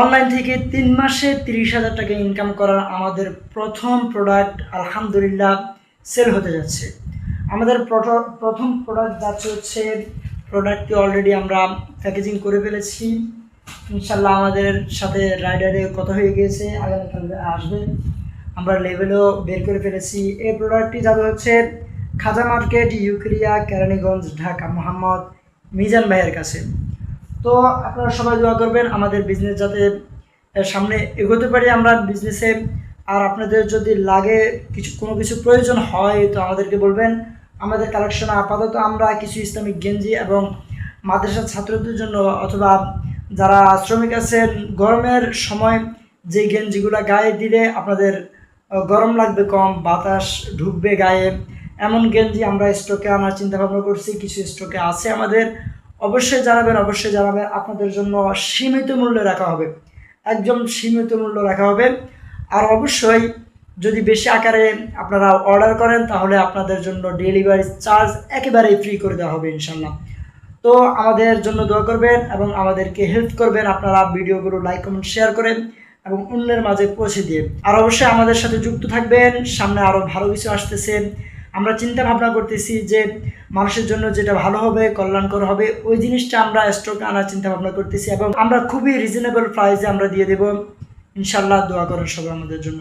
Online থেকে 3 মাসে 30,000 টাকা ইনকাম করার আমাদের প্রথম প্রোডাক্ট আলহামদুলিল্লাহ সেল হতে যাচ্ছে। আমাদের প্রথম প্রোডাক্ট যাচ্ছে হচ্ছে, প্রোডাক্টটি অলরেডি আমরা প্যাকেজিং করে ফেলেছি। ইনশাল্লাহ আমাদের সাথে রাইডারে কথা হয়ে গিয়েছে, আগামীকাল আসবে। আমরা লেভেলও বের করে ফেলেছি। এই প্রোডাক্টটি যাবে হচ্ছে খাজা মার্কেট, ইউক্রিয়া, কেরানীগঞ্জ, ঢাকা, মোহাম্মদ মিজান ভাইয়ের কাছে। তো আপনারা সবাই দোয়া করবেন আমাদের বিজনেস যাতে সামনে এগোতে পারি আমরা বিজনেসে। আর আপনাদের যদি লাগে কোনো কিছু প্রয়োজন হয় তো আমাদেরকে বলবেন। আমাদের কালেকশনে আপাতত আমরা কিছু ইসলামিক গেঞ্জি এবং মাদ্রাসার ছাত্রদের জন্য অথবা যারা শ্রমিক আছেন গরমের সময় যে গেঞ্জিগুলো গায়ে দিলে আপনাদের গরম লাগবে কম, বাতাস ঢুকবে গায়ে, এমন গেঞ্জি আমরা স্টকে আনার চিন্তা ভাবনা করছি। কিছু স্টকে আছে আমাদের। অবশ্যই জানাবেন, অবশ্যই জানাবেন। আপনাদের জন্য সীমিত মূল্যে রাখা হবে, একদম সীমিত মূল্য রাখা হবে। আর অবশ্যই যদি বেশি আকারে আপনারা অর্ডার করেন তাহলে আপনাদের জন্য ডেলিভারি চার্জ একেবারেই ফ্রি করে দেওয়া হবে ইনশাল্লাহ। তো আমাদের জন্য দোয়া করবেন এবং আমাদেরকে হেল্প করবেন আপনারা ভিডিওগুলো লাইক কমেন্ট শেয়ার করেন এবং অন্যের মাঝে পৌঁছে দিয়ে। আর অবশ্যই আমাদের সাথে যুক্ত থাকবেন, সামনে আরও ভালো কিছু আসতেছে। আমরা চিন্তা ভাবনা করতেছি যে মানুষের জন্য যেটা ভালো হবে, কল্যাণকর হবে, ওই জিনিসটা আমরা স্টকে আনার চিন্তা ভাবনা করতেছি এবং আমরা খুবই রিজনেবল প্রাইসে আমরা দিয়ে দেব ইনশাল্লাহ। দোয়া করেন সবাই আমাদের জন্য।